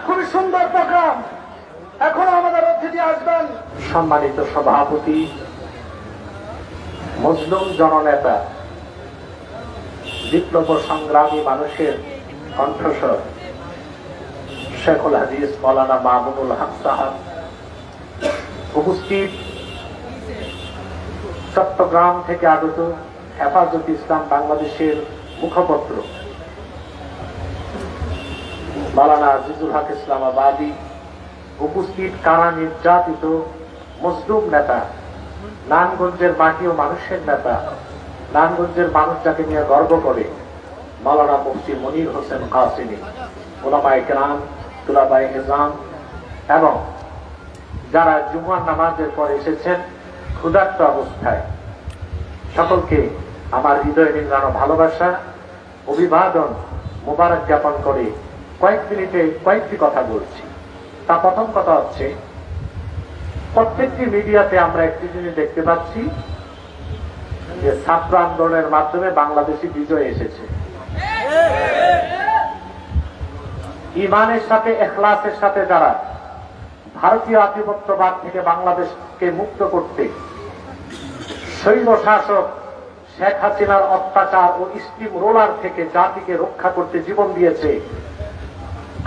খুবই সুন্দর প্রোগ্রাম। এখন আমাদের অতিথি আসবেন সম্মানিত সভাপতি, মজলুম জননেতা, বিপ্লব সংগ্রামী মানুষের কণ্ঠস্বর শেখুল হাদিস মাওলানা মামুনুল হক সাহেব, উপস্থিত চট্টগ্রাম থেকে আগত হেফাজত ইসলাম বাংলাদেশের মুখপত্র মাওলানা আজিজুল হক ইসলামাবাদী, উপস্থিত কারা নির্যাতিত মজলুম নেতা, নারায়ণগঞ্জের মাটি ও মানুষের নেতা, নারায়ণগঞ্জের মানুষ যাকে নিয়ে গর্ব করে মাওলানা মুফতি মনির হোসেন কাসিমি, উলামায়ে কেরাম, তুলাবায়ে নিজাম এবং যারা জুমার নামাজের পর এসেছেন ক্ষুধার্ত অবস্থায়, সকলকে আমার হৃদয় নিংড়ানো ভালোবাসা, অভিবাদন, মোবারক জ্ঞাপন করে কয়েক মিনিটে কয়েকটি কথা বলছি। তা প্রথম কথা হচ্ছে, প্রত্যেকটি মিডিয়াতে আমরা একটি জিনিস দেখতে পাচ্ছি যে ছাত্র আন্দোলনের মাধ্যমে বাংলাদেশি বিজয় এসেছে। ঈমানের সাথে, ইখলাসের সাথে যারা ভারতীয় আধিপত্যবাদ থেকে বাংলাদেশকে মুক্ত করতে, স্বৈর শাসক শেখ হাসিনার অত্যাচার ও স্টিম রোলার থেকে জাতিকে রক্ষা করতে জীবন দিয়েছে,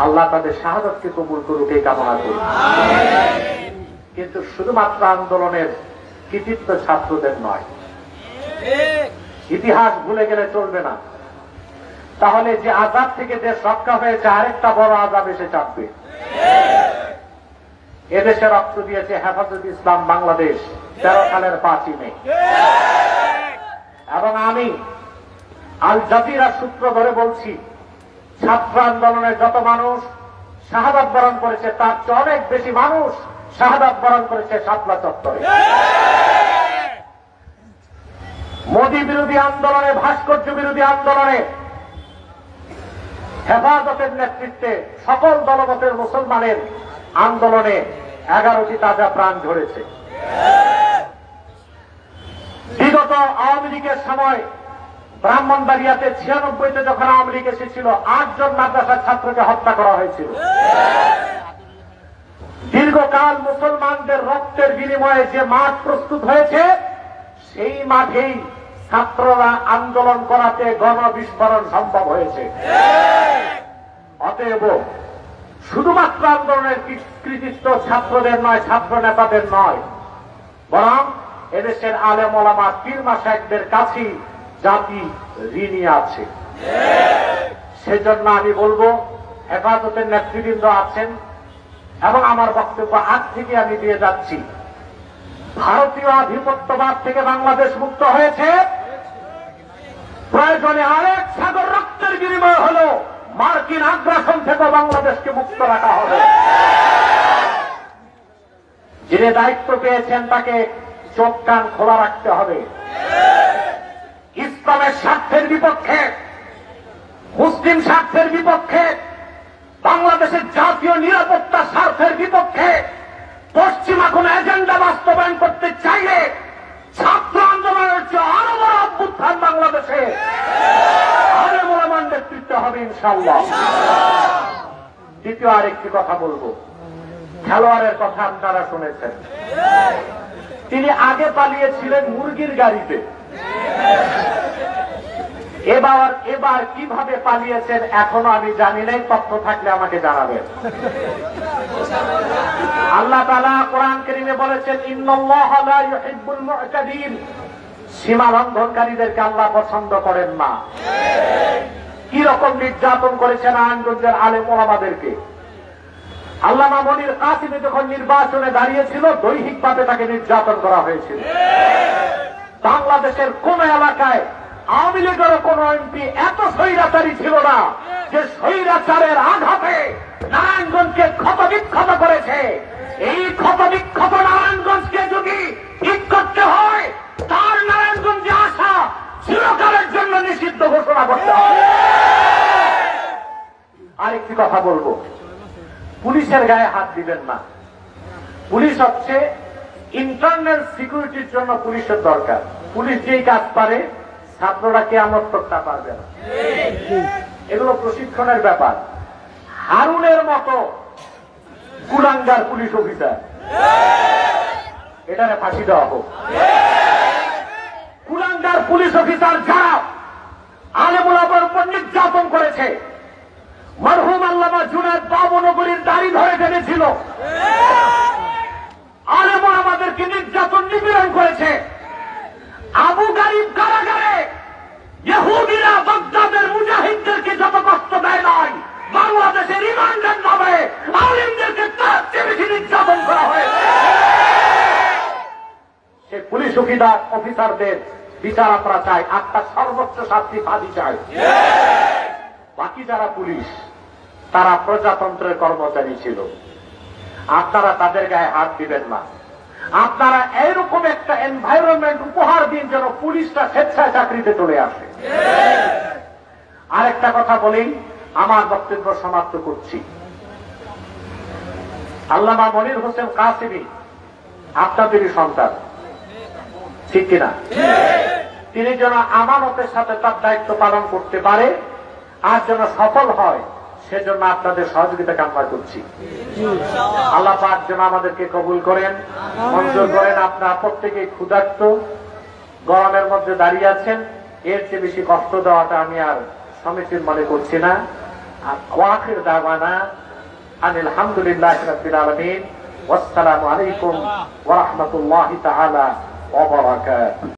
আল্লাহ তাদের শাহাদাতকে কবুল করুক এই কামনা করি। কিন্তু শুধুমাত্র আন্দোলনের কৃতিত্ব ছাত্রদের নয়, ইতিহাস ভুলে গেলে চলবে না। তাহলে যে আযাব থেকে দেশ রক্ষা হয়েছে, আরেকটা বড় আযাব এসে চাপবে। এদেশে রক্ত দিয়েছে হেফাজত ইসলাম বাংলাদেশ 13 সালের 5ই মে। এবং আমি আল জাজিরা সূত্র ধরে বলছি, ছাত্র আন্দোলনের যত মানুষ শাহাদাত বরণ করেছে তার চেয়ে অনেক বেশি মানুষ শাহাদাত বরণ করেছে শাপলা চত্বরে। মোদী বিরোধী আন্দোলনে, ভাস্কর্য বিরোধী আন্দোলনে হেফাজতের নেতৃত্বে সকল দলমতের মুসলমানের আন্দোলনে 11টি তাজা প্রাণ ঝরেছে। বিগত আওয়ামী লীগের সময় ব্রাহ্মণবাড়িয়াতে 96-তে যখন আওয়ামী লীগ এসেছিল 8 জন মাদ্রাসার ছাত্রকে হত্যা করা হয়েছিল। দীর্ঘকাল মুসলমানদের রক্তের বিনিময়ে যে মাঠ প্রস্তুত হয়েছে, সেই মাঠেই ছাত্ররা আন্দোলন করাতে গণবিস্ফোরণ সম্ভব হয়েছে। অতএব শুধুমাত্র আন্দোলনের কৃতিত্ব ছাত্রদের নয়, ছাত্র নেতাদের নয়, বরং এদেশের আলেম ওলামা, পীর মাশায়েখদের কাছেই জাতি ঋণী আছে। সেজন্য আমি বলবো, হেফাজতের নেতৃবৃন্দ আছেন এবং আমার বক্তব্য আজ থেকে আমি দিয়ে যাচ্ছি, ভারতীয় আধিপত্যবাদ থেকে বাংলাদেশ মুক্ত হয়েছে, প্রয়োজনে আরেক সাগর রক্তের বিনিময় হলো মার্কিন আগ্রাসন থেকে বাংলাদেশকে মুক্ত রাখা হবে। যিনি দায়িত্ব পেয়েছেন তাকে চোখ কান খোলা রাখতে হবে। ইসলামের স্বার্থের বিপক্ষে, মুসলিম স্বার্থের বিপক্ষে, বাংলাদেশের জাতীয় নিরাপত্তা স্বার্থের বিপক্ষে পশ্চিমা কোন এজেন্ডা বাস্তবায়ন করতে চাইলে ছাত্র আন্দোলনের চেয়ে আরো বড় অভ্যুত্থান বাংলাদেশে আলেম ওলামার নেতৃত্বে হবে ইনশাআল্লাহ। দ্বিতীয় আরেকটি কথা বলবো, খেলোয়াড়ের কথা আপনারা শুনেছেন। তিনি আগে পালিয়েছিলেন মুরগির গাড়িতে, এবার কিভাবে পালিয়েছেন এখনো আমি জানি নাই, তথ্য থাকলে আমাকে জানাবেন। আল্লাহ তাআলা কোরআন কারীমে বলেছেন, ইন্নাল্লাহা লা ইউহিব্বুল মু'তাদিন, সীমা লঙ্ঘনকারীদেরকে আল্লাহ পছন্দ করেন না। কি রকম নির্যাতন করেছেন নারায়ণগঞ্জের আলেম ওলামাদেরকে। আল্লামা মনির কাসিমি যখন নির্বাচনে দাঁড়িয়েছিল, দৈহিকভাবে তাকে নির্যাতন করা হয়েছিল। বাংলাদেশের কোন এলাকায় আওয়ামী লীগের কোন এমপি এত স্বৈরাচারী ছিল না যে স্বৈরাচারের আঘাতে নারায়ণগঞ্জকে ক্ষতবিক্ষত করেছে। এই ক্ষতবিক্ষত নারায়ণগঞ্জকে যদি ঠিক করতে হয়, তার নারায়ণগঞ্জে আসা চিরকালের জন্য নিষিদ্ধ ঘোষণা করতে হবে। আরেকটি কথা বলবো, পুলিশের গায়ে হাত দিবেন না। পুলিশ হচ্ছে ইন্টারনাল সিকিউরিটির জন্য পুলিশের দরকার। পুলিশ যেই কাজ পারে ছাত্ররা কিয়ামত করতে পারবে না। এগুলো প্রশিক্ষণের ব্যাপার। হারুনের মতো কুলাঙ্গার পুলিশ অফিসার, এটারে ফাঁসি দেওয়া হোক। কুলাঙ্গার পুলিশ অফিসার যারা আলেমুল আমার উপর নির্যাতন করেছে, মরহুম আল্লামা জুনায়েদ বাবনগরীর দাড়ি ধরে টেনেছিল, আলেমুল আমাদেরকে নির্যাতন নিপীড়ন করেছে, আবু গারিব কারাগারে ইহুদিরা বাগদাদের মুজাহিদদেরকে যত কষ্ট দেয় নাই, বাংলাদেশের রিমান্ডের নামে আলেমদেরকে তার চেয়ে বেশি নির্যাতন করা হয়েছে। সে পুলিশ অফিসারদের বিচার আমরা চাই, আপনার সর্বোচ্চ শাস্তি ফাঁসি চাই। বাকি যারা পুলিশ, তারা প্রজাতন্ত্রের কর্মচারী ছিল, আপনারা তাদের গায়ে হাত দিবেন না। আপনারা এইরকম একটা এনভায়রনমেন্ট উপহার দিন যেন পুলিশটা স্বেচ্ছায় চাকরিতে চলে আসে। আরেকটা কথা বলেই আমার বক্তব্য সমাপ্ত করছি। আল্লামা মনির হোসেন কাসেমি আপনাদেরই সন্তান, ঠিক কিনা? তিনি যেন আমানতের সাথে তার দায়িত্ব পালন করতে পারে আর যেন সফল হয়, সেজন্য আপনাদের সহযোগিতা কামনা করছি। আল্লাহ পাক যেন আমাদেরকে কবুল করেন, মঞ্জুর করেন। আপনারা প্রত্যেকেই ক্ষুধার্ত, গরমের মধ্যে দাঁড়িয়ে আছেন, এর চেয়ে বেশি কষ্ট দেওয়াটা আমি আর সমীচীন মনে করছি না। আর ওয়াখির দাওয়ানা আনিল হামদুলিল্লাহি রাব্বিল আলামিন, ওয়াসসালামু আলাইকুম ওয়া রাহমাতুল্লাহি তাআলা ওয়া বারাকাতুহু।